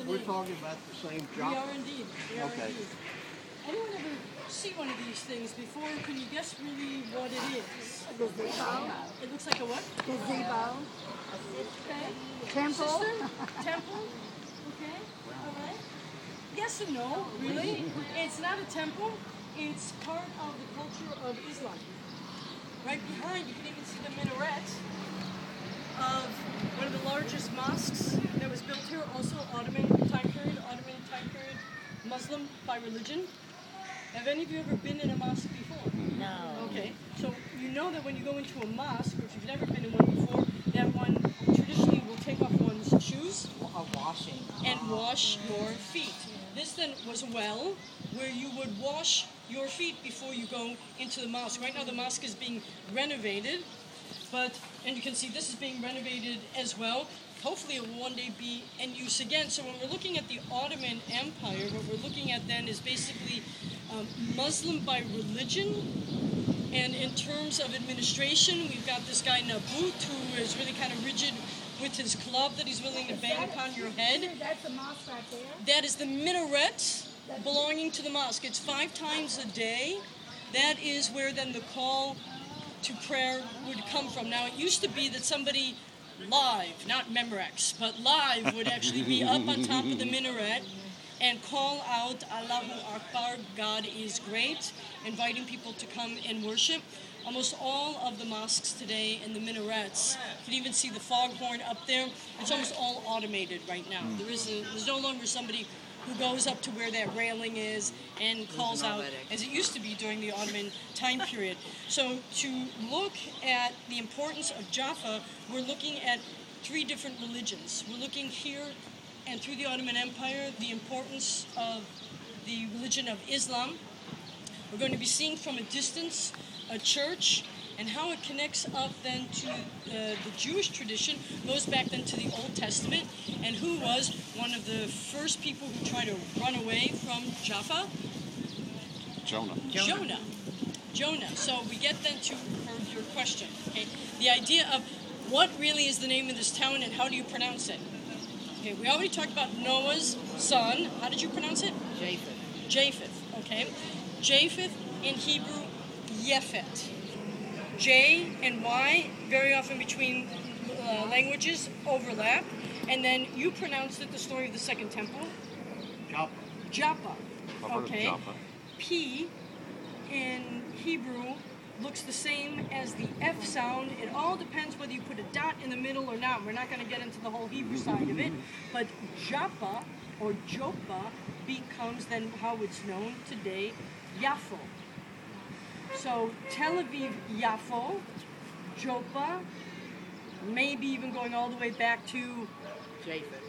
We're talking about the same We job. are indeed. We are Okay. indeed. Anyone ever see one of these things before? Can you guess really what it is? Gazebo. It looks like a what? Gazebo. Okay. Temple. Sister? Temple? Okay. All right. Yes and no, really. It's not a temple. It's part of the culture of Islam. Right behind, you can even see the minaret of one of the largest mosques that was built here, also Ottoman time period, Muslim by religion. Have any of you ever been in a mosque before? No. Okay, so you know that when you go into a mosque, or if you've never been in one before, that one traditionally will take off one's shoes and wash your feet. This then was a well where you would wash your feet before you go into the mosque. Right now the mosque is being renovated, and you can see this is being renovated as well. Hopefully it will one day be in use again. So when we're looking at the Ottoman Empire, what we're looking at then is basically Muslim by religion. And in terms of administration, we've got this guy Nabut, who is really kind of rigid with his club that he's willing to bang upon your head. That's the mosque right there. That is the minaret belonging to the mosque. It's 5 times a day. That is where then the call to prayer would come from. Now, it used to be that somebody live, not Memorex, but live would actually be up on top of the minaret and call out Allahu Akbar, God is great, inviting people to come and worship. Almost all of the mosques today and the minarets, you can even see the foghorn up there. It's almost all automated right now. There's no longer somebody who goes up to where that railing is and calls out, as it used to be during the Ottoman time period. So to look at the importance of Jaffa, we're looking at 3 different religions. We're looking here and through the Ottoman Empire, the importance of the religion of Islam. We're going to be seeing from a distance a church and how it connects up then to the Jewish tradition, goes back then to the Old Testament, and who was one of the first people who tried to run away from Jaffa? Jonah. So we get then to your question, okay? The idea of what really is the name of this town and how do you pronounce it? Okay, we already talked about Noah's son. How did you pronounce it? Japheth, okay. Japheth in Hebrew, Yefet. J and Y, very often between languages, overlap. And then you pronounced it, the story of the Second Temple? Jaffa. Okay. P in Hebrew looks the same as the F sound. It all depends whether you put a dot in the middle or not. We're not going to get into the whole Hebrew side of it. But Jaffa or Joppa becomes then how it's known today, Yaffo. So Tel Aviv, Yaffo, Joppa, maybe even going all the way back to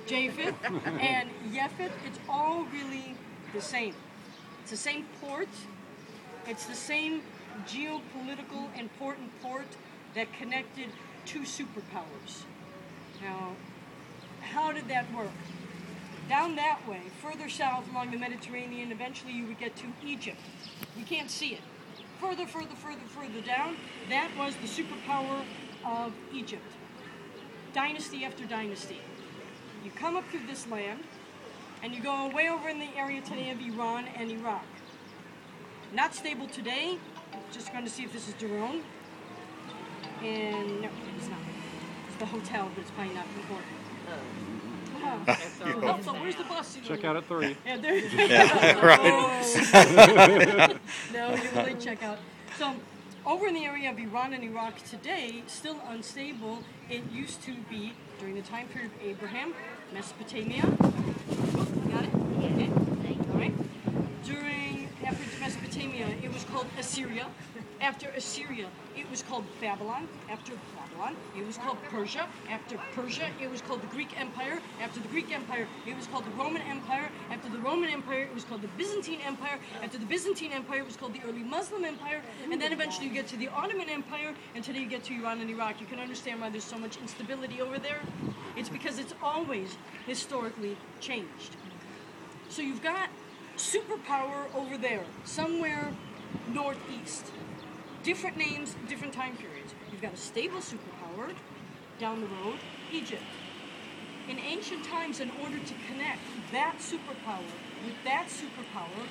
Japheth, and Yefet. It's all really the same. It's the same port. It's the same geopolitical important port that connected 2 superpowers. Now, how did that work? Down that way, further south along the Mediterranean, eventually you would get to Egypt. We can't see it. Further down, that was the superpower of Egypt. Dynasty after dynasty. You come up through this land, and you go way over in the area today of Iran and Iraq. Not stable today. Just going to see if this is Daron. And no, it's not. It's the hotel, but it's probably not important. Oh, where's the bus? Check out at 3. Yeah, there. No, you really check out. So, over in the area of Iran and Iraq today, still unstable. It used to be during the time period of Abraham, Mesopotamia. Got it? Okay. All right. After Mesopotamia, it was called Assyria. After Assyria, it was called Babylon. After Babylon, it was called Persia. After Persia, it was called the Greek Empire. After the Greek Empire, it was called the Roman Empire. After the Roman Empire, it was called the Byzantine Empire. After the Byzantine Empire, it was called the early Muslim Empire. And then eventually you get to the Ottoman Empire, and today you get to Iran and Iraq. You can understand why there's so much instability over there. It's because it's always historically changed. So you've got superpower over there, somewhere northeast. Different names, different time periods. You've got a stable superpower down the road, Egypt. in ancient times, in order to connect that superpower with that superpower,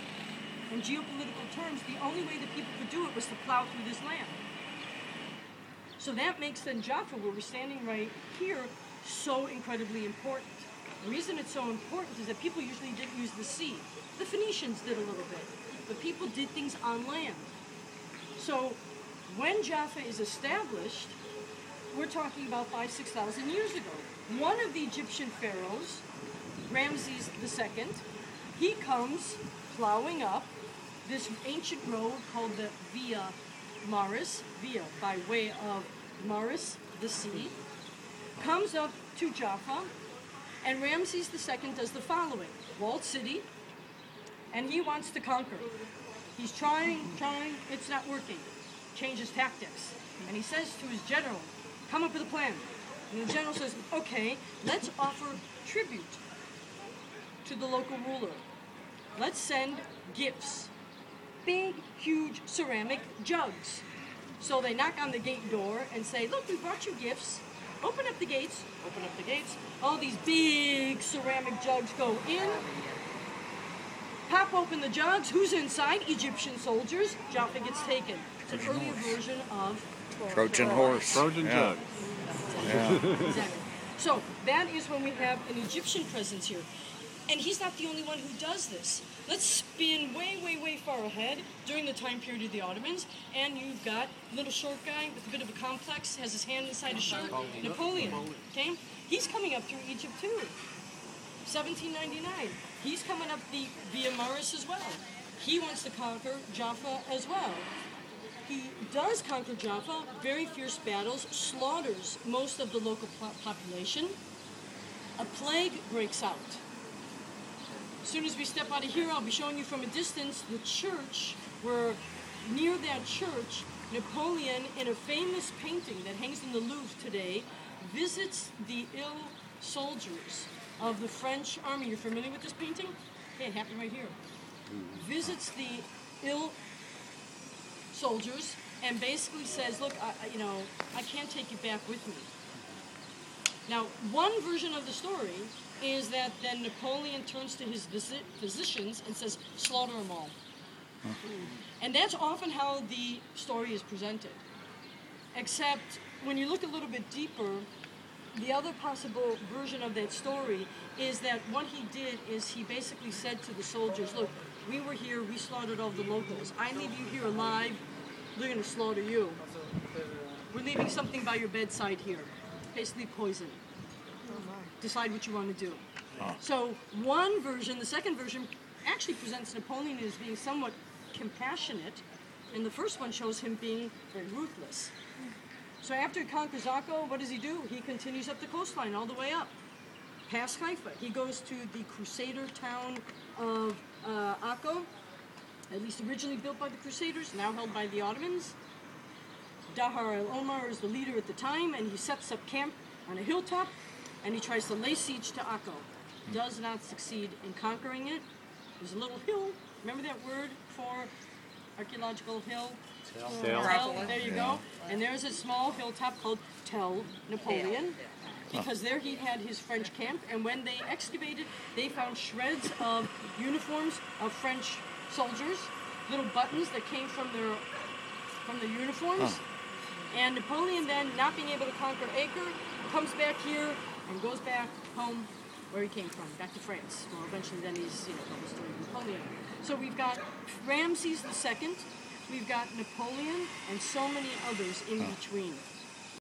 in geopolitical terms, the only way that people could do it was to plow through this land. So that makes then Jaffa, where we're standing right here, so incredibly important. The reason it's so important is that people usually didn't use the sea. The Phoenicians did a little bit, but people did things on land. So when Jaffa is established, we're talking about 5,000-6,000 years ago. One of the Egyptian pharaohs, Ramses II, he comes plowing up this ancient road called the Via Maris, via by way of Maris, the sea, comes up to Jaffa, and Ramses II does the following: walled city, and he wants to conquer. He's trying, it's not working. Changes tactics, and he says to his general, come up with a plan. And the general says, okay, let's offer tribute to the local ruler. Let's send gifts. Big, huge ceramic jugs. So they knock on the gate door and say, look, we brought you gifts. Open up the gates. Open up the gates. All these big ceramic jugs go in. Pop open the jugs. Who's inside? Egyptian soldiers. Jaffa gets taken. It's an earlier version of Trojan horse. Trojan jug. Yeah. Exactly. So that is when we have an Egyptian presence here. And he's not the only one who does this. Let's spin way, way, way far ahead during the time period of the Ottomans, and you've got a little short guy with a bit of a complex, has his hand inside his shirt, Napoleon. Okay? He's coming up through Egypt too. 1799. He's coming up the Via Maris as well. He wants to conquer Jaffa as well. He does conquer Jaffa, very fierce battles, slaughters most of the local population. A plague breaks out. As soon as we step out of here, I'll be showing you from a distance the church, where near that church, Napoleon, in a famous painting that hangs in the Louvre today, visits the ill soldiers of the French army. You're familiar with this painting? Okay, it happened right here. Visits the ill soldiers and basically says, look, I can't take you back with me. Now, one version of the story is that then Napoleon turns to his physicians and says, slaughter them all. And that's often how the story is presented. Except when you look a little bit deeper, the other possible version of that story is that what he did is he basically said to the soldiers, look, we were here, we slaughtered all the locals. I leave you here alive, they're going to slaughter you. We're leaving something by your bedside here. Basically poison. Decide what you want to do. So one version, the second version, actually presents Napoleon as being somewhat compassionate, and the first one shows him being very ruthless. So after he conquers Akko, what does he do? He continues up the coastline all the way up, past Haifa. He goes to the Crusader town of Akko, at least originally built by the Crusaders, now held by the Ottomans. Dahar al-Omar is the leader at the time, and he sets up camp on a hilltop, and he tries to lay siege to Akko. Does not succeed in conquering it. There's a little hill. Remember that word for archaeological hill? Tell. There you go. And there's a small hilltop called Tel Napoleon, because there he had his French camp, and when they excavated, they found shreds of uniforms of French soldiers, little buttons that came from their uniforms. And Napoleon then, not being able to conquer Acre, comes back here and goes back home where he came from, back to France. Well, eventually then he's, told the story of Napoleon. So we've got Ramses II, we've got Napoleon, and so many others in between.